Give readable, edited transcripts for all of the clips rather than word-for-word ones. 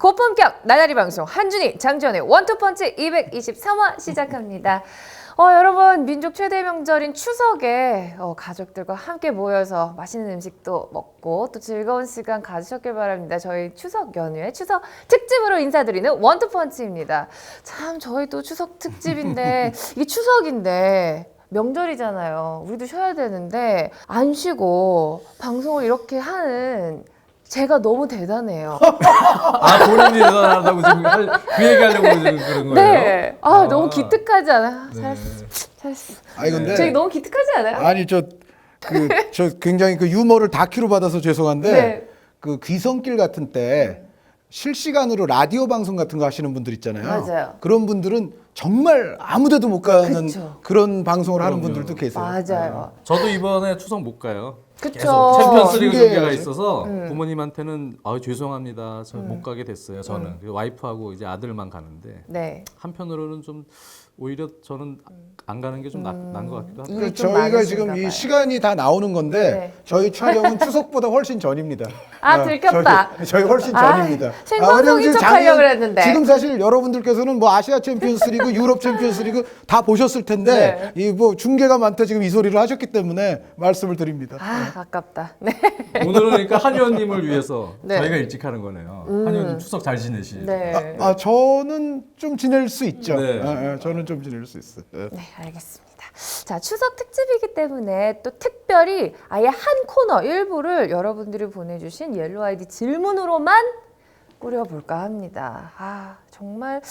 고품격 나날이 방송 한준희 장지원의 원투펀치 223화 시작합니다. 여러분 민족 최대 명절인 추석에 가족들과 함께 모여서 맛있는 음식도 먹고 또 즐거운 시간 가지셨길 바랍니다. 저희 추석 연휴에 추석 특집으로 인사드리는 원투펀치입니다. 참 저희도 추석 특집인데 이게 추석인데 명절이잖아요. 우리도 쉬어야 되는데 안 쉬고 방송을 이렇게 하는 제가 너무 대단해요. 본인이 대단하다고 지금 그 얘기하려고 지금 그런 거예요? 네. 너무 기특하지 않아요? 네. 잘했어. 아니 근데 저희 너무 기특하지 않아요? 아니 저 굉장히 그 유머를 다큐로 받아서 죄송한데 네. 그 귀성길 같은 때 실시간으로 라디오 방송 같은 거 하시는 분들 있잖아요. 맞아요. 그런 분들은 정말 아무데도 못 가는 그쵸. 그런 방송을 하는 그럼요. 분들도 계세요. 맞아요. 저도 이번에 추석 못 가요. 그쵸. 계속 챔피언스리그 신기해요. 중계가 있어서 부모님한테는 죄송합니다. 저 못 가게 됐어요. 저는 와이프하고 이제 아들만 가는데 네. 한편으로는 좀 오히려 저는 안 가는 게 좀 나은 것 같기도 하고. 일이 좀 저희가 많으신가 지금 이 봐요. 시간이 다 나오는 건데 네. 저희 촬영은 추석보다 훨씬 전입니다. 들켰다. 저희 훨씬 전입니다. 생방송인 왜냐면 척하려고 그랬는데. 지금 사실 여러분들께서는 뭐 아시아 챔피언스리그, 유럽 챔피언스리그 다 보셨을 텐데 이 뭐 중계가 많다 지금 이 소리를 하셨기 때문에 말씀을 드립니다. 아깝다. 네. 오늘은 그러니까 한 의원님을 위해서 네. 저희가 일찍 하는 거네요. 한 의원님 추석 잘 지내시. 네. 저는 좀 지낼 수 있죠. 네. 저는 좀 지낼 수 있어요. 네, 알겠습니다. 자, 추석 특집이기 때문에 또 특별히 아예 한 코너 일부를 여러분들이 보내주신 옐로우 아이디 질문으로만 꾸려볼까 합니다. 정말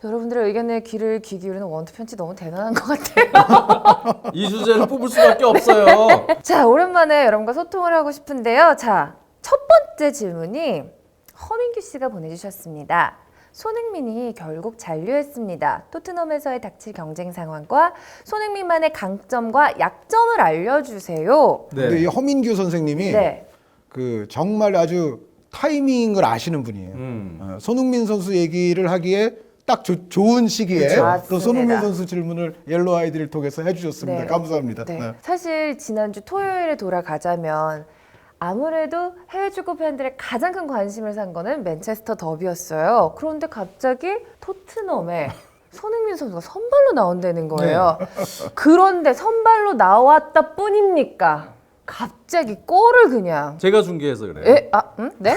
여러분들의 의견에 귀를 귀 기울이는 원투편치 너무 대단한 것 같아요. 이 주제를 뽑을 수밖에 없어요. 자, 오랜만에 여러분과 소통을 하고 싶은데요. 자, 첫 번째 질문이 허민규 씨가 보내주셨습니다. 손흥민이 결국 잔류했습니다. 토트넘에서의 닥칠 경쟁 상황과 손흥민만의 강점과 약점을 알려주세요. 근데 이 허민규 선생님이 네. 그 정말 아주 타이밍을 아시는 분이에요. 손흥민 선수 얘기를 하기에 딱 좋은 시기에 그쵸. 또 맞습니다. 손흥민 선수 질문을 옐로우 아이디를 통해서 해주셨습니다. 네. 감사합니다. 네. 네. 사실 지난주 토요일에 돌아가자면 아무래도 해외 축구 팬들의 가장 큰 관심을 산 거는 맨체스터 더비였어요. 그런데 갑자기 토트넘에 손흥민 선수가 선발로 나온다는 거예요. 그런데 선발로 나왔다 뿐입니까? 갑자기 골을 그냥. 제가 중계해서 그래요. 에? 네?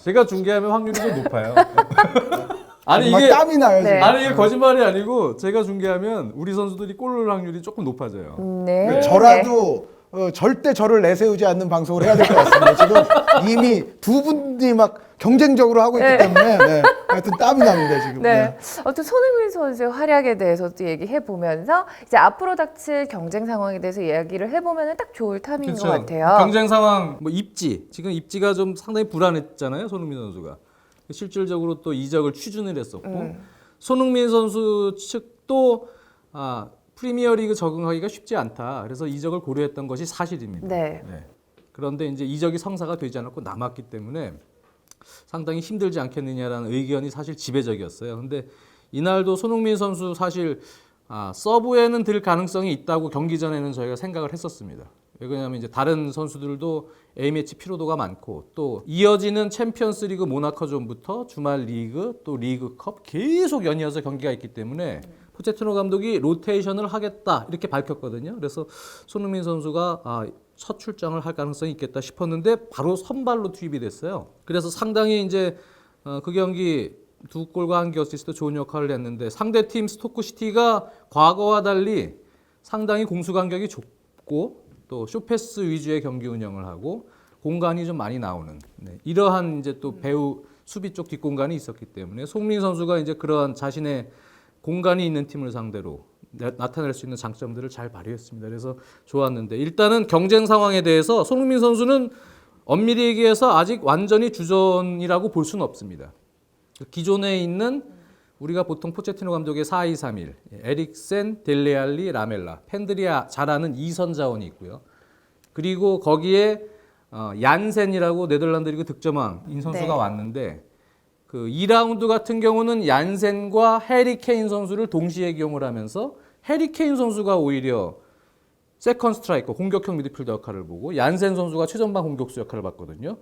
제가 중계하면 확률이 좀 높아요. 아니 정말 이게 땀이 나요. 네. 지금. 아니 이게 거짓말이 아니고 제가 중계하면 우리 선수들이 골 넣을 확률이 조금 높아져요. 네. 저라도 절대 저를 내세우지 않는 방송을 해야 될 것 같습니다. 지금 이미 두 분이 막 경쟁적으로 하고 있기 때문에 하여튼 땀이 납니다 지금. 네. 아무튼 손흥민 선수의 활약에 대해서도 얘기해 보면서 이제 앞으로 닥칠 경쟁 상황에 대해서 이야기를 해보면 딱 좋을 타이밍인 것 같아요. 경쟁 상황, 뭐 입지 지금 입지가 좀 상당히 불안했잖아요, 손흥민 선수가. 실질적으로 또 이적을 추진을 했었고 손흥민 선수 측도 프리미어리그 적응하기가 쉽지 않다. 그래서 이적을 고려했던 것이 사실입니다. 네. 그런데 이제 이적이 성사가 되지 않았고 남았기 때문에 상당히 힘들지 않겠느냐라는 의견이 사실 지배적이었어요. 근데 이날도 손흥민 선수 사실 서브에는 들 가능성이 있다고 경기 전에는 저희가 생각을 했었습니다. 왜냐하면 이제 다른 선수들도 A매치 피로도가 많고 또 이어지는 챔피언스리그 모나코전부터 주말 리그 또 리그컵 계속 연이어서 경기가 있기 때문에 포체티노 감독이 로테이션을 하겠다 이렇게 밝혔거든요. 그래서 손흥민 선수가 첫 출장을 할 가능성이 있겠다 싶었는데 바로 선발로 투입이 됐어요. 그래서 상당히 이제 그 경기 두 골과 한 어시스트 좋은 역할을 했는데 상대팀 스토크시티가 과거와 달리 상당히 공수 간격이 좁고 또 쇼패스 위주의 경기 운영을 하고 공간이 좀 많이 나오는 이러한 이제 또 배우 수비 쪽 뒷공간이 있었기 때문에 손흥민 선수가 이제 그러한 자신의 공간이 있는 팀을 상대로 나타낼 수 있는 장점들을 잘 발휘했습니다. 그래서 좋았는데 일단은 경쟁 상황에 대해서 손흥민 선수는 엄밀히 얘기해서 아직 완전히 주전이라고 볼 수는 없습니다. 기존에 있는 우리가 보통 포체티노 감독의 4-2-3-1, 에릭센, 델레알리, 라멜라, 팬들이 잘 아는 2선 자원이 있고요. 그리고 거기에 얀센이라고 네덜란드 리그 득점왕인 선수가 왔는데 그 2라운드 같은 경우는 얀센과 해리 케인 선수를 동시에 기용을 하면서 해리 케인 선수가 오히려 세컨 스트라이커 공격형 미드필더 역할을 보고 얀센 선수가 최전방 공격수 역할을 봤거든요.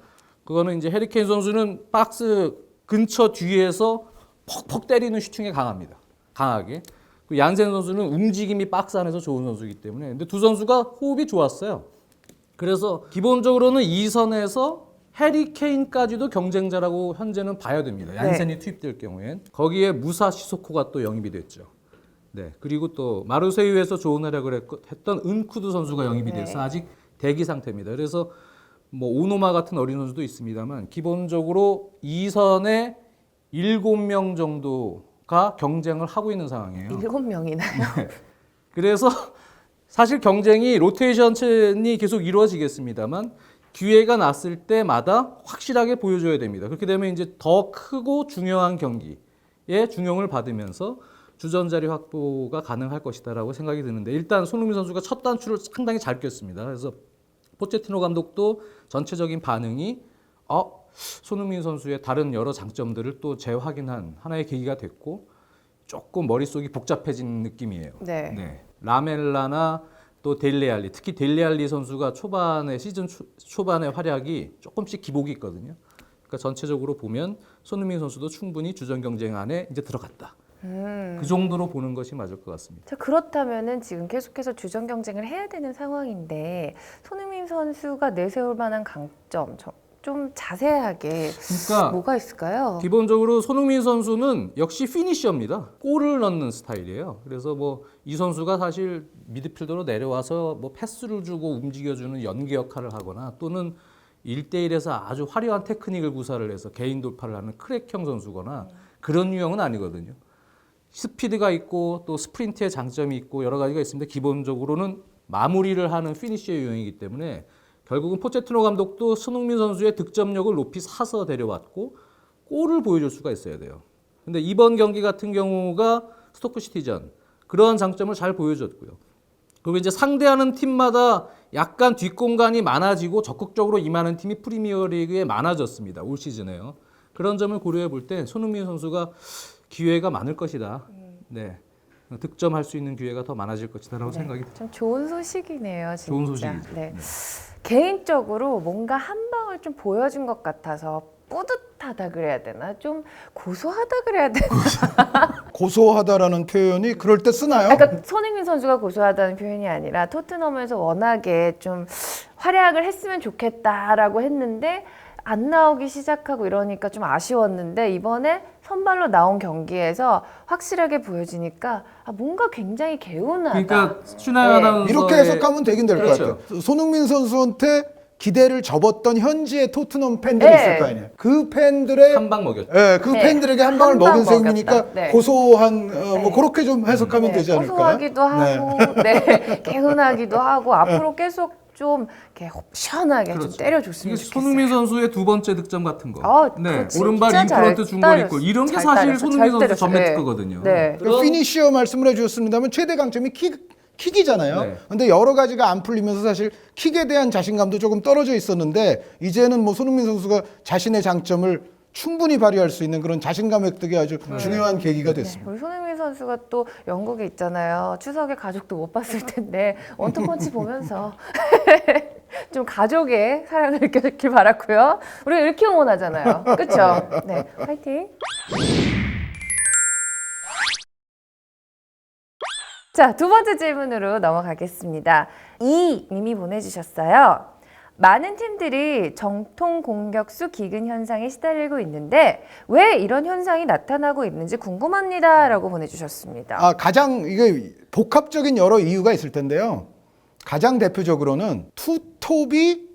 그거는 이제 해리 케인 선수는 박스 근처 뒤에서 퍽퍽 때리는 슈팅에 강합니다. 강하게. 그 얀센 선수는 움직임이 박스 안에서 좋은 선수이기 때문에. 근데 두 선수가 호흡이 좋았어요. 그래서 기본적으로는 2선에서 해리 케인까지도 경쟁자라고 현재는 봐야 됩니다. 얀센이 투입될 경우엔. 거기에 무사 시소코가 또 영입이 됐죠. 네. 그리고 또 마르세유에서 좋은 활약을 했던 은쿠드 선수가 영입이 돼서 아직 대기 상태입니다. 그래서 뭐 오노마 같은 어린 선수도 있습니다만 기본적으로 2선에 7명 정도가 경쟁을 하고 있는 상황이에요. 7명이나요? 그래서 사실 경쟁이 로테이션이 계속 이루어지겠습니다만 기회가 났을 때마다 확실하게 보여줘야 됩니다. 그렇게 되면 이제 더 크고 중요한 경기에 중용을 받으면서 주전 자리 확보가 가능할 것이다라고 생각이 드는데 일단 손흥민 선수가 첫 단추를 상당히 잘 꼈습니다. 그래서 포체티노 감독도 전체적인 반응이 손흥민 선수의 다른 여러 장점들을 또 재확인한 하나의 계기가 됐고 조금 머릿속이 복잡해진 느낌이에요. 네. 라멜라나 또 델레알리, 특히 델레알리 선수가 시즌 초반의 활약이 조금씩 기복이 있거든요. 그러니까 전체적으로 보면 손흥민 선수도 충분히 주전 경쟁 안에 이제 들어갔다. 그 정도로 보는 것이 맞을 것 같습니다. 자, 그렇다면은 지금 계속해서 주전 경쟁을 해야 되는 상황인데 손흥민 선수가 내세울 만한 강점 좀 자세하게 그러니까 뭐가 있을까요? 기본적으로 손흥민 선수는 역시 피니셔입니다. 골을 넣는 스타일이에요. 그래서 뭐 이 선수가 사실 미드필더로 내려와서 뭐 패스를 주고 움직여주는 연계 역할을 하거나 또는 1대1에서 아주 화려한 테크닉을 구사를 해서 개인 돌파를 하는 크랙형 선수거나 그런 유형은 아니거든요. 스피드가 있고 또 스프린트의 장점이 있고 여러 가지가 있습니다. 기본적으로는 마무리를 하는 피니셔의 유형이기 때문에 결국은 포체티노 감독도 손흥민 선수의 득점력을 높이 사서 데려왔고 골을 보여줄 수가 있어야 돼요. 근데 이번 경기 같은 경우가 스토크 시티전 그러한 장점을 잘 보여줬고요. 그리고 이제 상대하는 팀마다 약간 뒷공간이 많아지고 적극적으로 임하는 팀이 프리미어리그에 많아졌습니다. 올 시즌에요. 그런 점을 고려해 볼 때 손흥민 선수가 기회가 많을 것이다. 네. 득점할 수 있는 기회가 더 많아질 것이다라고 생각이 듭니다. 참 좋은 소식이네요, 진짜. 좋은 소식이죠. 네. 개인적으로 뭔가 한 방을 좀 보여준 것 같아서 뿌듯하다 그래야 되나? 좀 고소하다 그래야 되나? 고소하다라는 표현이 그럴 때 쓰나요? 그러니까 손흥민 선수가 고소하다는 표현이 아니라 토트넘에서 워낙에 좀 활약을 했으면 좋겠다라고 했는데 안 나오기 시작하고 이러니까 좀 아쉬웠는데 이번에 선발로 나온 경기에서 확실하게 보여지니까 뭔가 굉장히 개운하다. 그러니까 슈나이더 아나운서의 이렇게 해석하면 되긴 될 것 그렇죠. 같아요. 손흥민 선수한테 기대를 접었던 현지의 토트넘 팬들이 네. 있을 거 아니에요. 그 팬들의 한 방 먹였죠. 그 네. 팬들에게 한 방을 한방 먹은 셈이니까 먹였다. 네. 고소한 뭐 그렇게 좀 해석하면 되지 않을까요? 고소하기도 하고, 네, 개운하기도 하고 앞으로 계속 좀 이렇게 시원하게 좀 때려줬으면 이게 좋겠어요. 손흥민 선수의 두 번째 득점 같은 거. 그거 진짜 오른발 잘 인프런트 중거리 골. 이런 게 잘 사실 때렸어. 손흥민 잘 선수 때렸어. 전매 네. 특허거든요. 네. 그 피니시어 말씀을 해주셨습니다만 최대 강점이 킥이잖아요. 네. 근데 여러 가지가 안 풀리면서 사실 킥에 대한 자신감도 조금 떨어져 있었는데 이제는 뭐 손흥민 선수가 자신의 장점을 충분히 발휘할 수 있는 그런 자신감 획득에 아주 중요한 계기가 됐습니다. 우리 손흥민 선수가 또 영국에 있잖아요. 추석에 가족도 못 봤을 텐데 원투펀치 보면서 좀 가족의 사랑을 느껴주길 바랐고요. 우리 이렇게 응원하잖아요. 그렇죠? 네, 화이팅. 자, 두 번째 질문으로 넘어가겠습니다. 이님이 보내주셨어요. 많은 팀들이 정통 공격수 기근 현상에 시달리고 있는데 왜 이런 현상이 나타나고 있는지 궁금합니다라고 보내주셨습니다. 가장 이게 복합적인 여러 이유가 있을 텐데요. 가장 대표적으로는 투톱이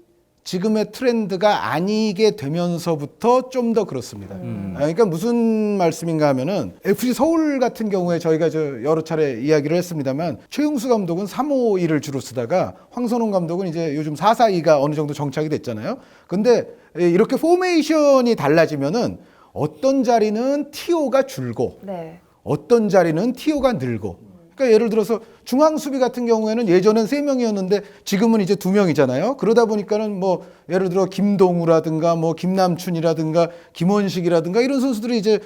지금의 트렌드가 아니게 되면서부터 좀 더 그렇습니다. 그러니까 무슨 말씀인가 하면은 FC 서울 같은 경우에 저희가 여러 차례 이야기를 했습니다만 최용수 감독은 3-5-2를 주로 쓰다가 황선홍 감독은 이제 요즘 4-4-2가 어느 정도 정착이 됐잖아요. 근데 이렇게 포메이션이 달라지면은 어떤 자리는 TO가 줄고 네. 어떤 자리는 TO가 늘고 그러니까 예를 들어서 중앙 수비 같은 경우에는 예전엔 3명이었는데 지금은 이제 2명이잖아요. 그러다 보니까는 뭐 예를 들어 김동우라든가 뭐 김남춘이라든가 김원식이라든가 이런 선수들이 이제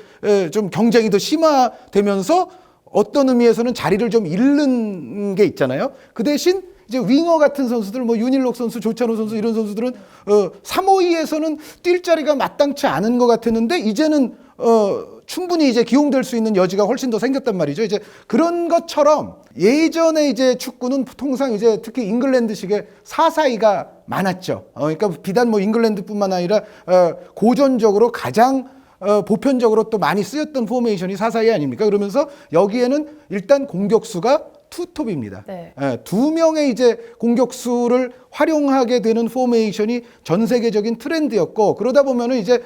좀 경쟁이 더 심화되면서 어떤 의미에서는 자리를 좀 잃는 게 있잖아요. 그 대신 이제 윙어 같은 선수들, 뭐 윤일록 선수, 조찬호 선수 이런 선수들은 3-5-2에서는 뛸 자리가 마땅치 않은 것 같았는데 이제는 충분히 이제 기용될 수 있는 여지가 훨씬 더 생겼단 말이죠. 이제 그런 것처럼 예전에 이제 축구는 통상 이제 특히 잉글랜드식의 4-4-2가 많았죠. 그러니까 비단 뭐 잉글랜드뿐만 아니라 고전적으로 가장 보편적으로 또 많이 쓰였던 포메이션이 4-4-2 아닙니까? 그러면서 여기에는 일단 공격수가 투톱입니다. 네. 두 명의 이제 공격수를 활용하게 되는 포메이션이 전 세계적인 트렌드였고 그러다 보면은 이제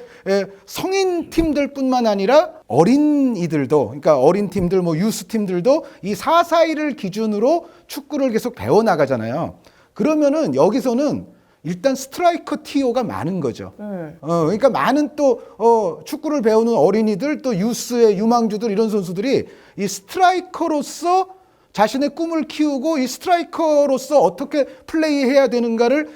성인 팀들뿐만 아니라 어린이들도 그러니까 어린 팀들 뭐 유스 팀들도 이 4-4-2를 기준으로 축구를 계속 배워 나가잖아요. 그러면은 여기서는 일단 스트라이커 TO가 많은 거죠. 그러니까 많은 또 축구를 배우는 어린이들 또 유스의 유망주들 이런 선수들이 이 스트라이커로서 자신의 꿈을 키우고 이 스트라이커로서 어떻게 플레이해야 되는가를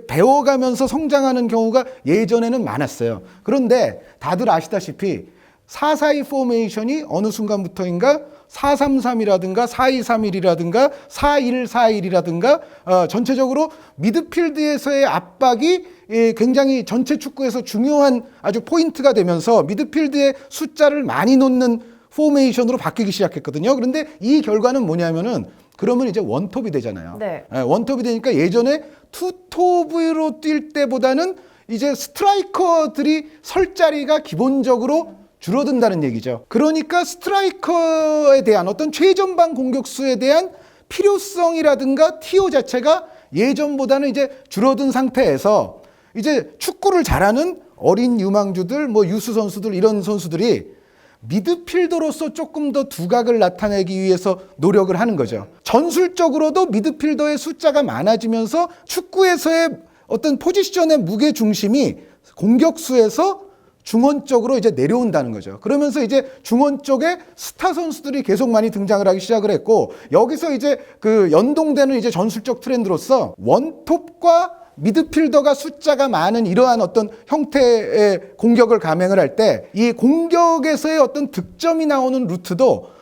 배워가면서 성장하는 경우가 예전에는 많았어요. 그런데 다들 아시다시피 4-4-2 포메이션이 어느 순간부터인가 4-3-3이라든가 4-2-3-1이라든가 4-1-4-1이라든가 전체적으로 미드필드에서의 압박이 굉장히 전체 축구에서 중요한 아주 포인트가 되면서 미드필드의 숫자를 많이 놓는 포메이션으로 바뀌기 시작했거든요. 그런데 이 결과는 뭐냐면은 그러면 이제 원톱이 되잖아요. 네. 원톱이 되니까 예전에 투톱으로 뛸 때보다는 이제 스트라이커들이 설 자리가 기본적으로 줄어든다는 얘기죠. 그러니까 스트라이커에 대한 어떤 최전방 공격수에 대한 필요성이라든가 TO 자체가 예전보다는 이제 줄어든 상태에서 이제 축구를 잘하는 어린 유망주들, 뭐 유스 선수들 이런 선수들이 미드필더로서 조금 더 두각을 나타내기 위해서 노력을 하는 거죠. 전술적으로도 미드필더의 숫자가 많아지면서 축구에서의 어떤 포지션의 무게 중심이 공격수에서 중원 쪽으로 이제 내려온다는 거죠. 그러면서 이제 중원 쪽에 스타 선수들이 계속 많이 등장을 하기 시작을 했고 여기서 이제 그 연동되는 이제 전술적 트렌드로서 원톱과 미드필더가 숫자가 많은 이러한 어떤 형태의 공격을 감행을 할 때 이 공격에서의 어떤 득점이 나오는 루트도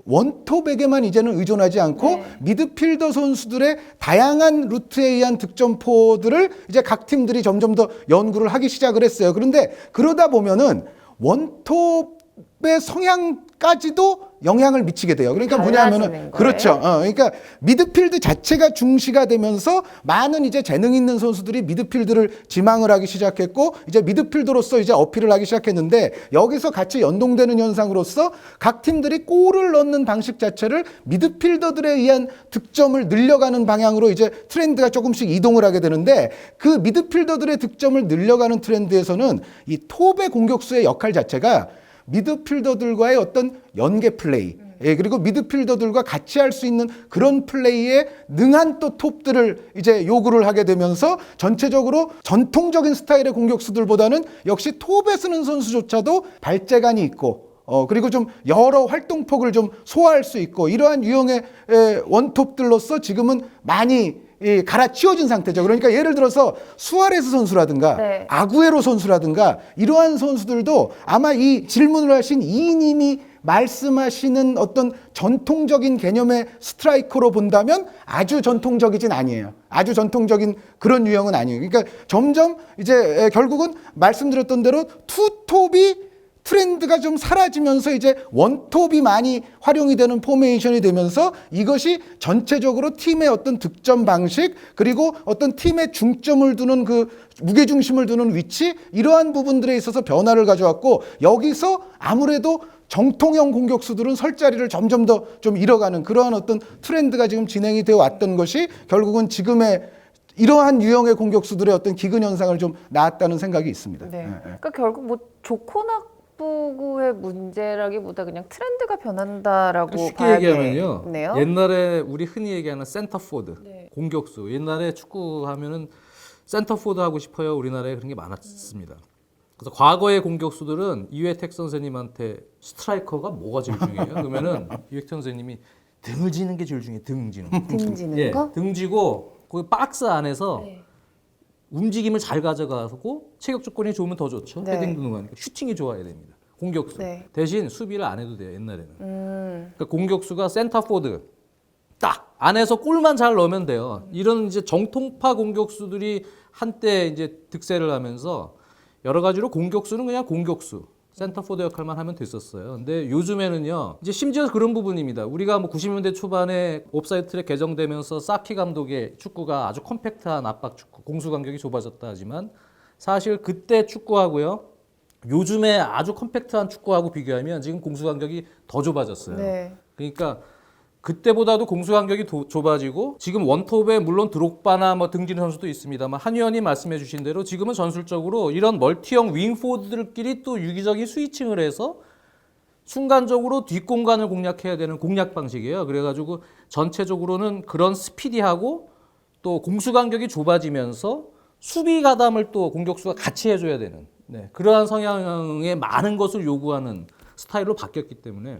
원톱에게만 이제는 의존하지 않고 미드필더 선수들의 다양한 루트에 의한 득점포들을 이제 각 팀들이 점점 더 연구를 하기 시작을 했어요. 그런데 그러다 보면은 원톱의 성향까지도 영향을 미치게 돼요. 그러니까 뭐냐면은 그렇죠. 그러니까 미드필드 자체가 중시가 되면서 많은 이제 재능 있는 선수들이 미드필드를 지망을 하기 시작했고 이제 미드필더로서 이제 어필을 하기 시작했는데 여기서 같이 연동되는 현상으로서 각 팀들이 골을 넣는 방식 자체를 미드필더들에 의한 득점을 늘려가는 방향으로 이제 트렌드가 조금씩 이동을 하게 되는데 그 미드필더들의 득점을 늘려가는 트렌드에서는 이 톱의 공격수의 역할 자체가 미드필더들과의 어떤 연계 플레이 그리고 미드필더들과 같이 할 수 있는 그런 플레이에 능한 또 톱들을 이제 요구를 하게 되면서 전체적으로 전통적인 스타일의 공격수들보다는 역시 톱에 쓰는 선수조차도 발재간이 있고 그리고 좀 여러 활동폭을 좀 소화할 수 있고 이러한 유형의 원톱들로서 지금은 많이 갈아치워진 상태죠. 그러니까 예를 들어서 수아레스 선수라든가 아구에로 선수라든가 이러한 선수들도 아마 이 질문을 하신 이인님이 말씀하시는 어떤 전통적인 개념의 스트라이커로 본다면 아주 전통적이진 아니에요. 아주 전통적인 그런 유형은 아니에요. 그러니까 점점 이제 결국은 말씀드렸던 대로 투톱이 트렌드가 좀 사라지면서 이제 원톱이 많이 활용이 되는 포메이션이 되면서 이것이 전체적으로 팀의 어떤 득점 방식 그리고 어떤 팀의 중점을 두는 그 무게중심을 두는 위치 이러한 부분들에 있어서 변화를 가져왔고 여기서 아무래도 정통형 공격수들은 설 자리를 점점 더 좀 잃어가는 그러한 어떤 트렌드가 지금 진행이 되어 왔던 것이 결국은 지금의 이러한 유형의 공격수들의 어떤 기근 현상을 좀 낳았다는 생각이 있습니다. 그러니까 결국 뭐 좋거나 부구의 문제라기보다 그냥 트렌드가 변한다라고 쉽게 얘기하면요. 봐야겠네요. 옛날에 우리 흔히 얘기하는 센터포드, 공격수. 옛날에 축구하면은 센터포드 하고 싶어요. 우리나라에 그런 게 많았습니다. 그래서 과거의 공격수들은 이회택 선생님한테 스트라이커가 뭐가 제일 중요해요? 그러면은 이회택 선생님이 등을 지는 게 제일 중요해요. 등 지는 거. 등 지는 거? 등 지고 그 박스 안에서 움직임을 잘 가져가고 체격 조건이 좋으면 더 좋죠. 헤딩도 능하니까 슈팅이 좋아야 됩니다. 공격수. 대신 수비를 안 해도 돼요. 옛날에는. 그러니까 공격수가 센터포드 딱 안에서 골만 잘 넣으면 돼요. 이런 이제 정통파 공격수들이 한때 이제 득세를 하면서 여러 가지로 공격수는 그냥 공격수, 센터포드 역할만 하면 됐었어요. 근데 요즘에는요, 이제 심지어 그런 부분입니다. 우리가 뭐 90년대 초반에 옵사이드 트랙 개정되면서 사키 감독의 축구가 아주 컴팩트한 압박 축구, 공수 간격이 좁아졌다 하지만 사실 그때 축구하고요, 요즘에 아주 컴팩트한 축구하고 비교하면 지금 공수 간격이 더 좁아졌어요. 네. 그러니까 그때보다도 공수 간격이 좁아지고 지금 원톱에 물론 드록바나 뭐 등지는 선수도 있습니다만 한 의원님 말씀해 주신 대로 지금은 전술적으로 이런 멀티형 윙포드들끼리 또 유기적인 스위칭을 해서 순간적으로 뒷공간을 공략해야 되는 공략 방식이에요. 그래가지고 전체적으로는 그런 스피디하고 또 공수 간격이 좁아지면서 수비 가담을 또 공격수가 같이 해줘야 되는 그러한 성향의 많은 것을 요구하는 스타일로 바뀌었기 때문에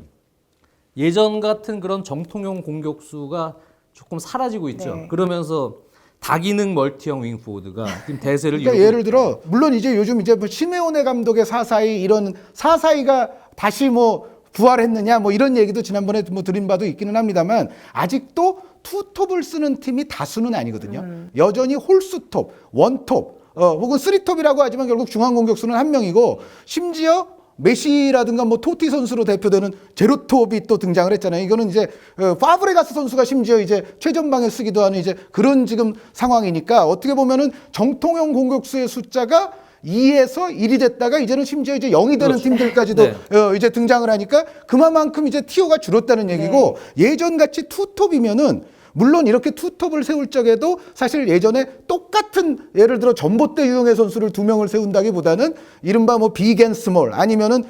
예전 같은 그런 정통형 공격수가 조금 사라지고 있죠. 네. 그러면서 다기능 멀티형 윙포워드가 지금 대세를 그러니까 이루고 예를 들어 물론 이제 요즘 이제 뭐 시메오네 감독의 사사이 이런 사사이가 다시 뭐 부활했느냐 뭐 이런 얘기도 지난번에 뭐 드린 바도 있기는 합니다만 아직도 투톱을 쓰는 팀이 다수는 아니거든요. 여전히 홀수톱, 원톱, 혹은 쓰리톱이라고 하지만 결국 중앙 공격수는 한 명이고 심지어 메시라든가 뭐 토티 선수로 대표되는 제로톱이 또 등장을 했잖아요. 이거는 이제 파브레가스 선수가 심지어 이제 최전방에 쓰기도 하는 이제 그런 지금 상황이니까 어떻게 보면은 정통형 공격수의 숫자가 2에서 1이 됐다가 이제는 심지어 이제 0이 되는 그렇죠. 팀들까지도 네. 이제 등장을 하니까 그만큼 이제 티오가 줄었다는 얘기고 예전같이 투톱이면은 물론 이렇게 투톱을 세울 적에도 사실 예전에 똑같은 예를 들어 전봇대 유형의 선수를 2명을 세운다기보다는 이른바 뭐 비겐 스몰 아니면은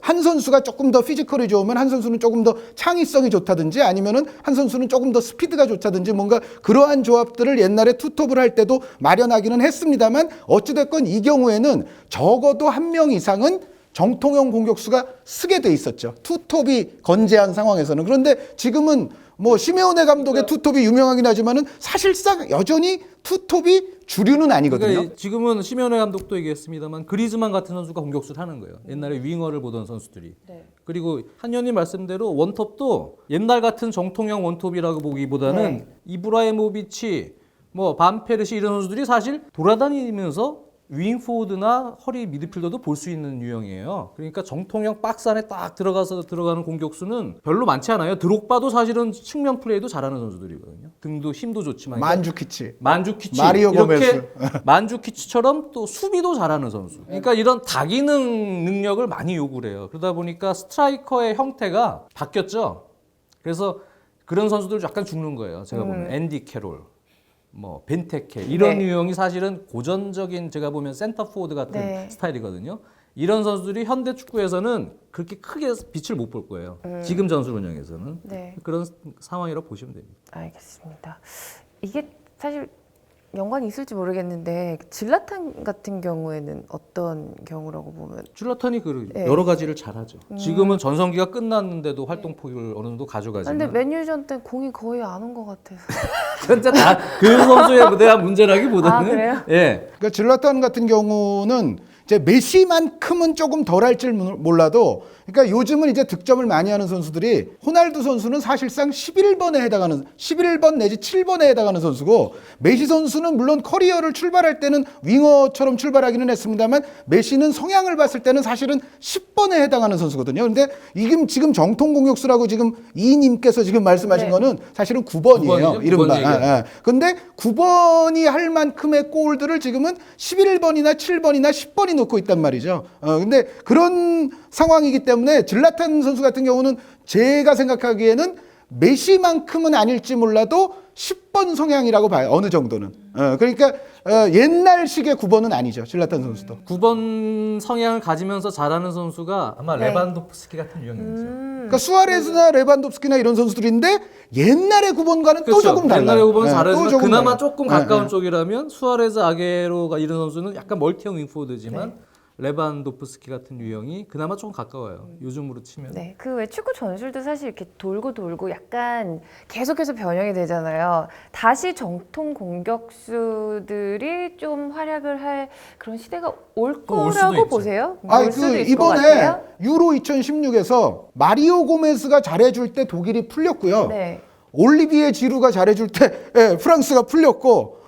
한 선수가 조금 더 피지컬이 좋으면 한 선수는 조금 더 창의성이 좋다든지 아니면은 한 선수는 조금 더 스피드가 좋다든지 뭔가 그러한 조합들을 옛날에 투톱을 할 때도 마련하기는 했습니다만 어찌됐건 이 경우에는 적어도 한 명 이상은 정통형 공격수가 쓰게 돼 있었죠. 투톱이 건재한 상황에서는. 그런데 지금은 뭐 시메오네 감독의 투톱이 유명하긴 하지만은 사실상 여전히 투톱이 주류는 아니거든요. 그러니까 지금은 시메오네 감독도 얘기했습니다만 그리즈만 같은 선수가 공격수를 하는 거예요. 옛날에 윙어를 보던 선수들이. 네. 그리고 한 의원님 말씀대로 원톱도 옛날 같은 정통형 원톱이라고 보기보다는 이브라이모비치, 뭐 반페르시 이런 선수들이 사실 돌아다니면서 윙포워드나 허리 미드필더도 볼 수 있는 유형이에요. 그러니까 정통형 박스 안에 딱 들어가는 공격수는 별로 많지 않아요. 드록바도 사실은 측면 플레이도 잘하는 선수들이거든요. 등도 힘도 좋지만 만주키치, 만주키치 마리오 이렇게 고메스. 만주키치처럼 또 수비도 잘하는 선수. 그러니까 이런 다기능 능력을 많이 요구를 해요. 그러다 보니까 스트라이커의 형태가 바뀌었죠. 그래서 그런 선수들 약간 죽는 거예요. 제가 보면 앤디 캐롤, 뭐 벤테케 이런 유형이 사실은 고전적인 제가 보면 센터 포워드 같은 스타일이거든요. 이런 선수들이 현대 축구에서는 그렇게 크게 빛을 못 볼 거예요. 지금 전술 운영에서는 그런 상황이라고 보시면 됩니다. 알겠습니다. 이게 사실 연관이 있을지 모르겠는데 질라탄 같은 경우에는 어떤 경우라고 보면 줄라탄이 여러 가지를 잘하죠. 지금은 전성기가 끝났는데도 활동 폭을 어느 정도 가져가지만. 근데 맨유전 때 공이 거의 안 온 것 같아서. 진짜 다그 선수에 대한 문제라기보다는. 그래요? 예. 그러니까 질라탄 같은 경우는 이제 메시만큼은 조금 덜 할 줄 몰라도 그러니까 요즘은 이제 득점을 많이 하는 선수들이 호날두 선수는 사실상 11번에 해당하는 11번 내지 7번에 해당하는 선수고 메시 선수는 물론 커리어를 출발할 때는 윙어처럼 출발하기는 했습니다만 메시는 성향을 봤을 때는 사실은 10번에 해당하는 선수거든요. 근데 지금 정통 공격수라고 지금 이님께서 지금 말씀하신 거는 사실은 9번이에요. 9번이죠? 이른바. 근데 9번이 할 만큼의 골들을 지금은 11번이나 7번이나 10번이 놓고 있단 말이죠. 근데 그런 상황이기 때문에 질라탄 선수 같은 경우는 제가 생각하기에는 메시만큼은 아닐지 몰라도 10번 성향이라고 봐요. 어느 정도는. 그러니까 옛날식의 9번은 아니죠. 질라탄 선수도. 9번 성향을 가지면서 잘하는 선수가 아마 레반도프스키 같은 유형이죠. 그러니까 수아레스나 레반도프스키나 이런 선수들인데 옛날의 9번과는 또 조금 달라요. 옛날에 9번 잘하지만 그나마 달라요. 조금 가까운 쪽이라면 수아레스, 아게로가 이런 선수는 약간 멀티형 윙포드지만 레반도프스키 같은 유형이 그나마 좀 가까워요. 요즘으로 치면. 네, 그 외 축구 전술도 사실 이렇게 돌고 약간 계속해서 변형이 되잖아요. 다시 정통 공격수들이 좀 활약을 할 그런 시대가 올 수도 거라고 있죠. 보세요? 그 이번에 유로 2016에서 마리오 고메스가 잘해줄 때 독일이 풀렸고요. 올리비에 지루가 잘해줄 때 프랑스가 풀렸고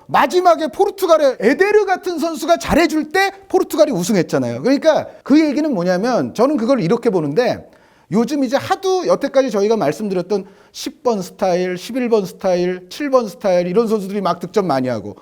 마지막에 포르투갈의 에데르 같은 선수가 잘해줄 때 포르투갈이 우승했잖아요. 그러니까 그 얘기는 뭐냐면 저는 그걸 이렇게 보는데 요즘 이제 하도 여태까지 저희가 말씀드렸던 10번 스타일, 11번 스타일, 7번 스타일 이런 선수들이 막 득점 많이 하고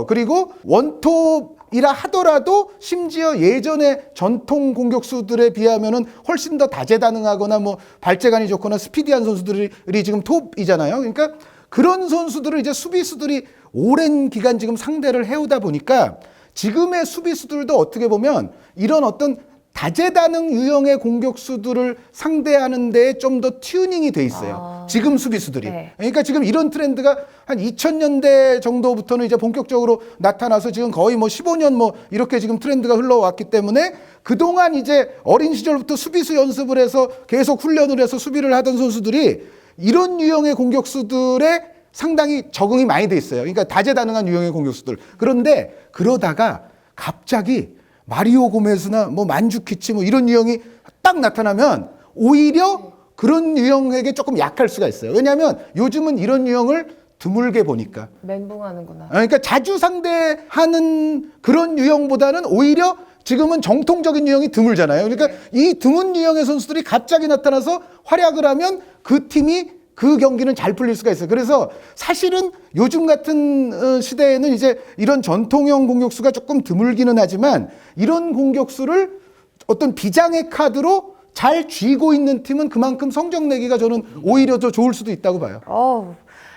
그리고 원톱이라 하더라도 심지어 예전의 전통 공격수들에 비하면은 훨씬 더 다재다능하거나 뭐 발재간이 좋거나 스피디한 선수들이 지금 톱이잖아요. 그러니까 그런 선수들을 이제 수비수들이 오랜 기간 지금 상대를 해오다 보니까 지금의 수비수들도 어떻게 보면 이런 어떤 다재다능 유형의 공격수들을 상대하는 데에 좀 더 튜닝이 돼 있어요. 지금 수비수들이. 네. 그러니까 지금 이런 트렌드가 한 2000년대 정도부터는 이제 본격적으로 나타나서 지금 거의 뭐 15년 뭐 이렇게 지금 트렌드가 흘러왔기 때문에 그동안 이제 어린 시절부터 수비수 연습을 해서 계속 훈련을 해서 수비를 하던 선수들이 이런 유형의 공격수들에 상당히 적응이 많이 돼 있어요. 그러니까 다재다능한 유형의 공격수들. 그런데 그러다가 갑자기 마리오 고메스나 뭐 만주키치 뭐 이런 유형이 딱 나타나면 오히려 그런 유형에게 조금 약할 수가 있어요. 왜냐하면 요즘은 이런 유형을 드물게 보니까. 멘붕하는구나. 그러니까 자주 상대하는 그런 유형보다는 오히려 지금은 정통적인 유형이 드물잖아요. 그러니까 이 드문 유형의 선수들이 갑자기 나타나서 활약을 하면 그 팀이 그 경기는 잘 풀릴 수가 있어요. 그래서 사실은 요즘 같은 시대에는 이제 이런 전통형 공격수가 조금 드물기는 하지만 이런 공격수를 어떤 비장의 카드로 잘 쥐고 있는 팀은 그만큼 성적 내기가 저는 오히려 더 좋을 수도 있다고 봐요.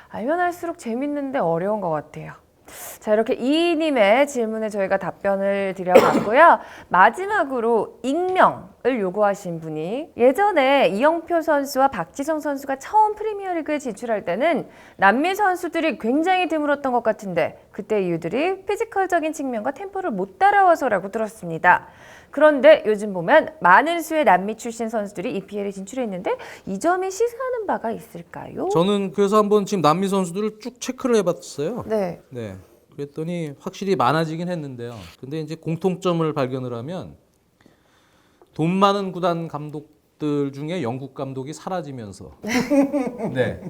알면 할수록 재밌는데 어려운 것 같아요. 자, 이렇게 이님의 질문에 저희가 답변을 드려봤고요. 마지막으로 익명을 요구하신 분이 예전에 이영표 선수와 박지성 선수가 처음 프리미어리그에 진출할 때는 남미 선수들이 굉장히 드물었던 것 같은데 그때 이유들이 피지컬적인 측면과 템포를 못 따라와서라고 들었습니다. 그런데 요즘 보면 많은 수의 남미 출신 선수들이 EPL에 진출했는데 이 점이 시사하는 바가 있을까요? 저는 그래서 한번 지금 남미 선수들을 쭉 체크를 해봤어요. 네. 네. 그랬더니 확실히 많아지긴 했는데요. 근데 이제 공통점을 발견을 하면 돈 많은 구단 감독들 중에 영국 감독이 사라지면서 네.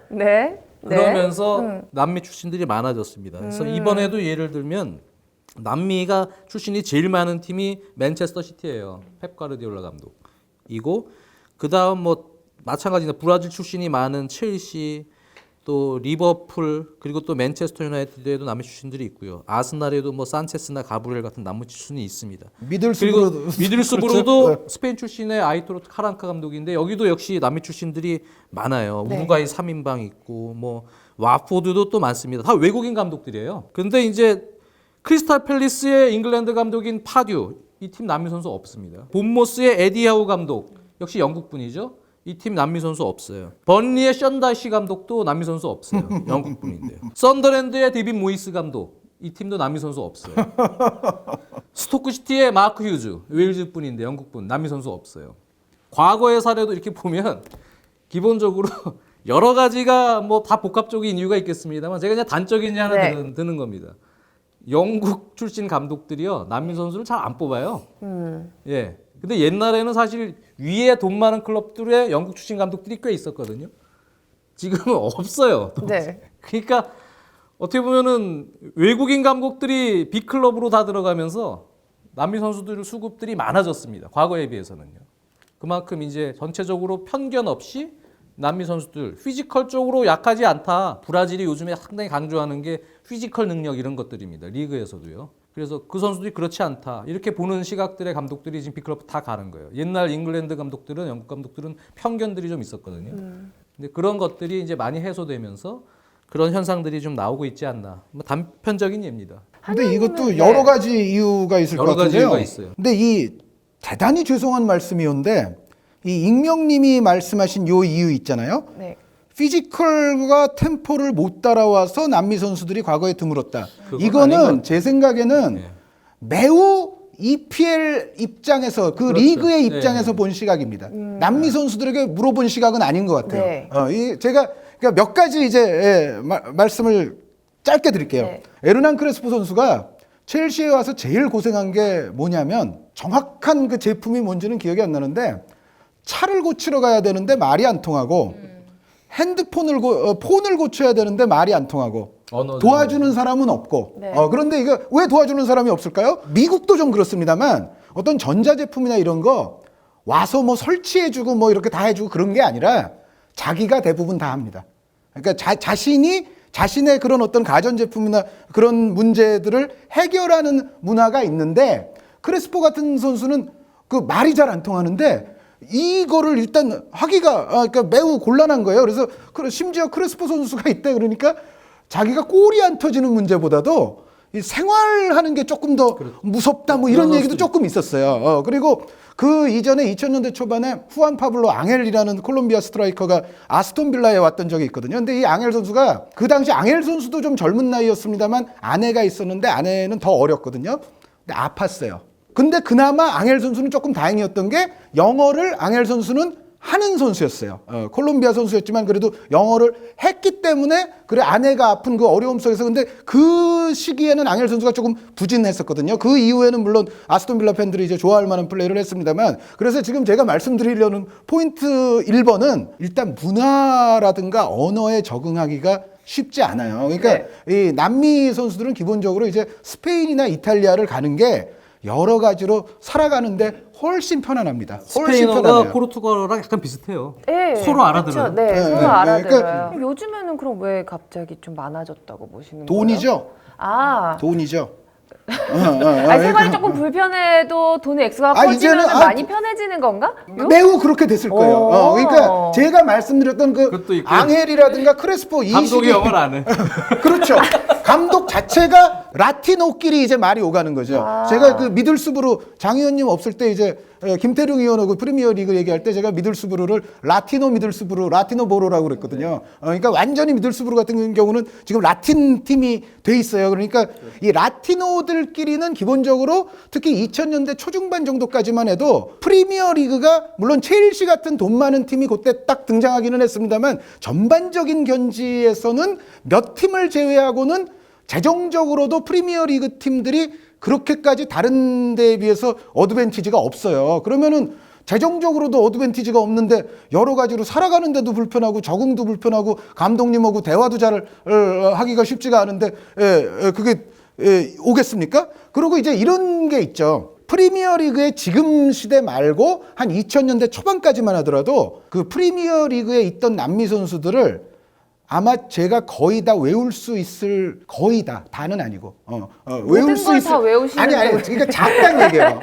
네. 그러면서 남미 출신들이 많아졌습니다. 그래서 이번에도 예를 들면 남미가 출신이 제일 많은 팀이 맨체스터 시티예요. 펩 가르디올라 감독이고 그다음 뭐 마찬가지로 브라질 출신이 많은 첼시 또 리버풀 그리고 또 맨체스터 유나이티드에도 남미 출신들이 있고요. 아스날에도 뭐 산체스나 가브리엘 같은 남미 출신이 있습니다. 그리고 미들스브로도 그렇죠. 스페인 출신의 아이토르 카랑카 감독인데 여기도 역시 남미 출신들이 많아요. 네. 우루과이 3인방 있고 뭐 와포드도 또 많습니다. 다 외국인 감독들이에요. 근데 이제 크리스탈 팰리스의 잉글랜드 감독인 파듀 이 팀 남미 선수 없습니다. 본모스의 에디하우 감독 역시 영국 분이죠. 이 팀 남미 선수 없어요. 번리의 션다시 감독도 남미 선수 없어요. 영국 분인데요. 썬더랜드의 데빈 모이스 감독 이 팀도 남미 선수 없어요. 스토크시티의 마크 휴즈 웨일즈 분인데 영국 분 남미 선수 없어요. 과거의 사례도 이렇게 보면 기본적으로 여러 가지가 뭐 다 복합적인 이유가 있겠습니다만 제가 그냥 단적인 예 하나 네. 드는 겁니다. 영국 출신 감독들이요 남미 선수를 잘 안 뽑아요. 예. 근데 옛날에는 사실 위에 돈 많은 클럽들의 영국 출신 감독들이 꽤 있었거든요. 지금은 없어요. 네. 그러니까 어떻게 보면은 외국인 감독들이 빅클럽으로 다 들어가면서 남미 선수들 수급들이 많아졌습니다. 과거에 비해서는요. 그만큼 이제 전체적으로 편견 없이 남미 선수들 피지컬적으로 약하지 않다. 브라질이 요즘에 상당히 강조하는 게 피지컬 능력 이런 것들입니다. 리그에서도요. 그래서 그 선수들이 그렇지 않다. 이렇게 보는 시각들의 감독들이 지금 빅클럽 다 가는 거예요. 옛날 잉글랜드 감독들은 영국 감독들은 편견들이 좀 있었거든요. 근데 그런 것들이 이제 많이 해소되면서 그런 현상들이 좀 나오고 있지 않나. 뭐 단편적인 예입니다. 근데 이것도 여러 가지 이유가 있을 것 여러 가지 같은데요. 이유가 있어요. 근데 이 대단히 죄송한 말씀이었는데 이 익명님이 말씀하신 요 이유 있잖아요. 네. 피지컬과 템포를 못 따라와서 남미 선수들이 과거에 드물었다. 그건 이거는 아닌 제 생각에는 네. 매우 EPL 입장에서 그 그렇죠. 리그의 네. 입장에서 본 시각입니다. 남미 선수들에게 물어본 시각은 아닌 것 같아요. 네. 제가 그러니까 몇 가지 이제 말씀을 짧게 드릴게요. 네. 에르난 크레스포 선수가 첼시에 와서 제일 고생한 게 뭐냐면 정확한 그 제품이 뭔지는 기억이 안 나는데 차를 고치러 가야 되는데 말이 안 통하고 폰을 고쳐야 되는데 말이 안 통하고 언어도 도와주는 사람은 없고 네. 그런데 이거 왜 도와주는 사람이 없을까요? 미국도 좀 그렇습니다만 어떤 전자제품이나 이런 거 와서 뭐 설치해주고 뭐 이렇게 다 해주고 그런 게 아니라 자기가 대부분 다 합니다. 그러니까 자신의 그런 어떤 가전제품이나 그런 문제들을 해결하는 문화가 있는데 크레스포 같은 선수는 그 말이 잘 안 통하는데 이거를 일단 하기가 그러니까 매우 곤란한 거예요. 그래서 심지어 크레스포 선수가 있대 그러니까 자기가 골이 안 터지는 문제보다도 이 생활하는 게 조금 더 무섭다 뭐 이런 얘기도 조금 있었어요. 그리고 그 이전에 2000년대 초반에 후안 파블로 앙헬이라는 콜롬비아 스트라이커가 아스톤 빌라에 왔던 적이 있거든요. 근데 이 앙헬 선수가 그 당시 앙헬 선수도 좀 젊은 나이였습니다만 아내가 있었는데 아내는 더 어렸거든요. 근데 아팠어요. 근데 그나마 앙헬 선수는 조금 다행이었던 게 영어를 앙헬 선수는 하는 선수였어요. 콜롬비아 선수였지만 그래도 영어를 했기 때문에 그래 아내가 아픈 그 어려움 속에서 근데 그 시기에는 앙헬 선수가 조금 부진했었거든요. 그 이후에는 물론 아스톤 빌라 팬들이 이제 좋아할 만한 플레이를 했습니다만 그래서 지금 제가 말씀드리려는 포인트 1번은 일단 문화라든가 언어에 적응하기가 쉽지 않아요. 그러니까 이 남미 선수들은 기본적으로 이제 스페인이나 이탈리아를 가는 게 여러 가지로 살아가는데 훨씬 편안합니다. 훨씬 스페인어가 편안해요. 포르투갈어랑 약간 비슷해요. 네, 서로 알아들어요. 그렇죠. 네, 네, 서로 네. 알아들어요. 요즘에는 그럼 왜 갑자기 좀 많아졌다고 보시는 거예요? 돈이죠. 아, 돈이죠. 생활이 조금 불편해도 돈의 액수가 커지면 이제는, 많이 편해지는 건가? 매우 그렇게 됐을 거예요. 그러니까 제가 말씀드렸던 그 그것도 있고. 앙헬이라든가 크레스포 이 감독이 시기 영어를 안 해. 그렇죠. 감독 자체가 라티노끼리 이제 말이 오가는 거죠. 제가 그 미들스부르 장 의원님 없을 때 이제 김태룡 의원하고 프리미어 리그 얘기할 때 제가 미들스부르를 라티노 미들스부르, 라티노 보로라고 그랬거든요. 그러니까 완전히 미들스부르 같은 경우는 지금 라틴 팀이 돼 있어요. 그러니까 이 라티노들끼리는 기본적으로 특히 2000년대 초중반 정도까지만 해도 프리미어 리그가 물론 첼시 같은 돈 많은 팀이 그때 딱 등장하기는 했습니다만 전반적인 견지에서는 몇 팀을 제외하고는 재정적으로도 프리미어 리그 팀들이 그렇게까지 다른 데에 비해서 어드밴티지가 없어요. 그러면은 재정적으로도 어드밴티지가 없는데 여러 가지로 살아가는데도 불편하고 적응도 불편하고 감독님하고 대화도 잘 하기가 쉽지가 않은데 그게 오겠습니까? 그리고 이제 이런 게 있죠. 프리미어 리그의 지금 시대 말고 한 2000년대 초반까지만 하더라도 그 프리미어 리그에 있던 남미 선수들을 아마 제가 거의 다 외울 수 있을 거의 다는 아니고 외울 수 있을 다 외우시는 아니 그러니까 잠깐 얘기해요.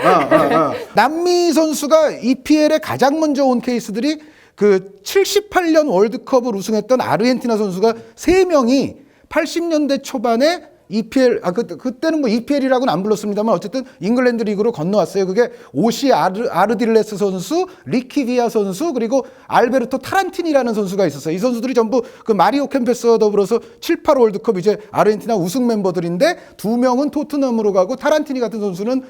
남미 선수가 EPL에 가장 먼저 온 케이스들이 그 78년 월드컵을 우승했던 아르헨티나 선수가 3명이 80년대 초반에 EPL 그때는 뭐 EPL이라고는 안 불렀습니다만 어쨌든 잉글랜드 리그로 건너왔어요. 그게 오시 아르딜레스 선수, 리키 비아 선수 그리고 알베르토 타란티니라는 선수가 있었어요. 이 선수들이 전부 그 마리오 캠페스와 더불어서 7, 8 월드컵 이제 아르헨티나 우승 멤버들인데 2명은 토트넘으로 가고 타란티니 같은 선수는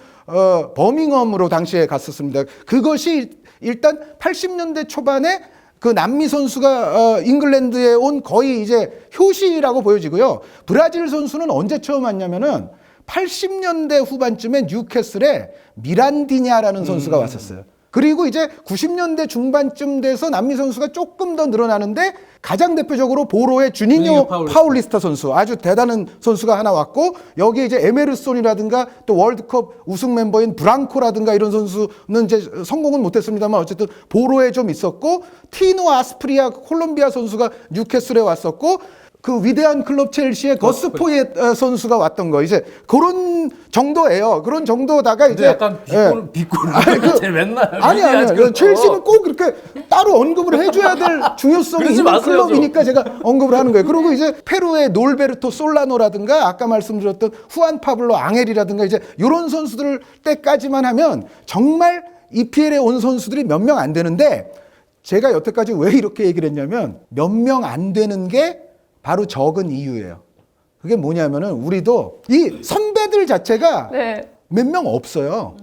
버밍엄으로 당시에 갔었습니다. 그것이 일단 80년대 초반에 그 남미 선수가 잉글랜드에 온 거의 이제 효시라고 보여지고요. 브라질 선수는 언제 처음 왔냐면은 80년대 후반쯤에 뉴캐슬에 미란디냐라는 선수가 왔었어요. 그리고 이제 90년대 중반쯤 돼서 남미 선수가 조금 더 늘어나는데 가장 대표적으로 보로의 주니뇨 파울리스타 선수 아주 대단한 선수가 하나 왔고 여기에 이제 에메르손이라든가 또 월드컵 우승 멤버인 브랑코라든가 이런 선수는 이제 성공은 못했습니다만 어쨌든 보로에 좀 있었고 티노 아스프리아 콜롬비아 선수가 뉴캐슬에 왔었고 그 위대한 클럽 첼시의 거스포의 선수가 왔던 거 이제 그런 정도예요. 그런 정도다가 이제 약간 비꼬는 맨날 아니 첼시는 꼭 이렇게 따로 언급을 해줘야 될 중요성이 있는 마세요, 클럽이니까 제가 언급을 하는 거예요. 그리고 이제 페루의 놀베르토 솔라노라든가 아까 말씀드렸던 후안 파블로 앙헬이라든가 이제 이런 선수들 때까지만 하면 정말 EPL에 온 선수들이 몇 명 안 되는데 제가 여태까지 왜 이렇게 얘기를 했냐면 몇 명 안 되는 게 바로 적은 이유예요. 그게 뭐냐면은 우리도 이 선배들 자체가 몇 명 없어요.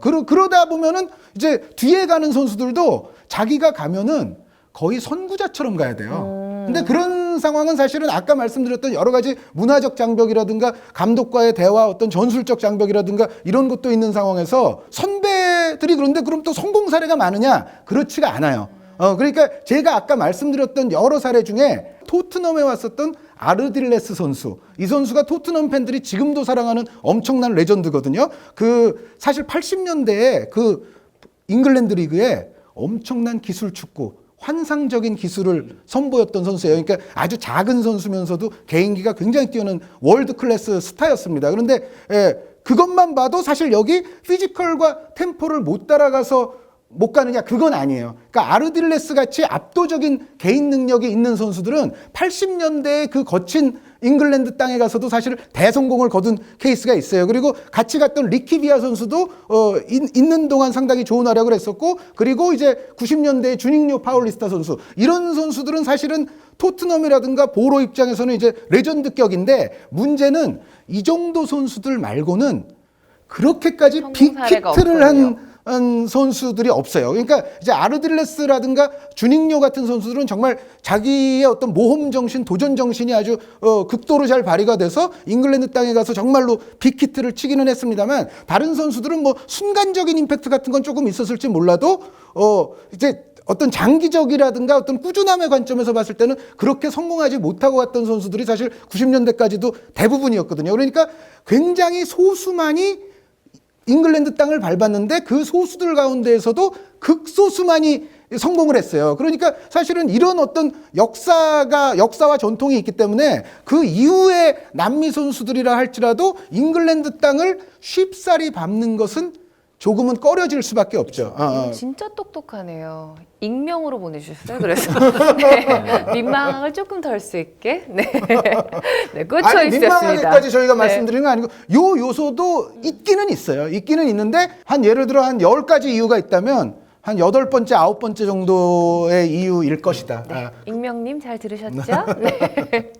그러다 보면은 이제 뒤에 가는 선수들도 자기가 가면은 거의 선구자처럼 가야 돼요. 근데 그런 상황은 사실은 아까 말씀드렸던 여러 가지 문화적 장벽이라든가 감독과의 대화 어떤 전술적 장벽이라든가 이런 것도 있는 상황에서 선배들이 그런데 그럼 또 성공 사례가 많으냐? 그렇지가 않아요. 그러니까 제가 아까 말씀드렸던 여러 사례 중에 토트넘에 왔었던 아르딜레스 선수, 이 선수가 토트넘 팬들이 지금도 사랑하는 엄청난 레전드거든요. 그 사실 80년대에 그 잉글랜드 리그에 엄청난 기술 축구, 환상적인 기술을 선보였던 선수예요. 그러니까 아주 작은 선수면서도 개인기가 굉장히 뛰어난 월드 클래스 스타였습니다. 그런데 그것만 봐도 사실 여기 피지컬과 템포를 못 따라가서 못 가느냐, 그건 아니에요. 그러니까 아르딜레스 같이 압도적인 개인 능력이 있는 선수들은 80년대에 그 거친 잉글랜드 땅에 가서도 사실 대성공을 거둔 케이스가 있어요. 그리고 같이 갔던 리키비아 선수도 있는 동안 상당히 좋은 활약을 했었고, 그리고 이제 90년대에 주닝요 파울리스타 선수, 이런 선수들은 사실은 토트넘이라든가 보로 입장에서는 이제 레전드격인데, 문제는 이 정도 선수들 말고는 그렇게까지 성공 사례가 빅히트를 없군요. 한 선수들이 없어요. 그러니까 이제 아르딜레스라든가 주닝요 같은 선수들은 정말 자기의 어떤 모험 정신, 도전 정신이 아주 극도로 잘 발휘가 돼서 잉글랜드 땅에 가서 정말로 빅히트를 치기는 했습니다만, 다른 선수들은 뭐 순간적인 임팩트 같은 건 조금 있었을지 몰라도 이제 어떤 장기적이라든가 어떤 꾸준함의 관점에서 봤을 때는 그렇게 성공하지 못하고 갔던 선수들이 사실 90년대까지도 대부분이었거든요. 그러니까 굉장히 소수만이 잉글랜드 땅을 밟았는데, 그 소수들 가운데에서도 극소수만이 성공을 했어요. 그러니까 사실은 이런 어떤 역사와 전통이 있기 때문에 그 이후에 남미 선수들이라 할지라도 잉글랜드 땅을 쉽사리 밟는 것은 조금은 꺼려질 수밖에 없죠. 진짜 똑똑하네요. 익명으로 보내주셨어요. 그래서 네, 민망을 조금 덜 수 있게 네, 꽂혀 아니, 있었습니다. 민망하게까지 저희가 네. 말씀드리는 건 아니고, 요 요소도 있기는 있어요. 있기는 있는데, 한 예를 들어 한 10가지 이유가 있다면 한 8번째, 9번째 정도의 이유일 것이다. 네, 익명님 잘 들으셨죠? 네.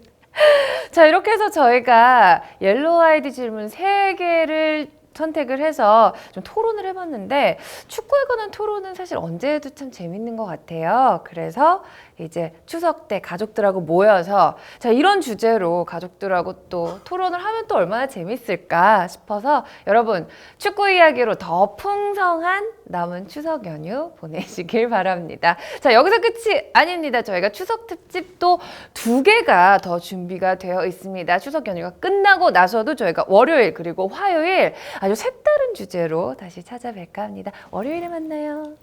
자, 이렇게 해서 저희가 옐로우 아이디 질문 3개를 선택을 해서 좀 토론을 해봤는데, 축구에 관한 토론은 사실 언제 해도 참 재밌는 것 같아요. 그래서 이제 추석 때 가족들하고 모여서 자, 이런 주제로 가족들하고 또 토론을 하면 또 얼마나 재밌을까 싶어서, 여러분 축구 이야기로 더 풍성한 남은 추석 연휴 보내시길 바랍니다. 자, 여기서 끝이 아닙니다. 저희가 추석 특집도 2개가 더 준비가 되어 있습니다. 추석 연휴가 끝나고 나서도 저희가 월요일 그리고 화요일 아주 색다른 주제로 다시 찾아뵐까 합니다. 월요일에 만나요.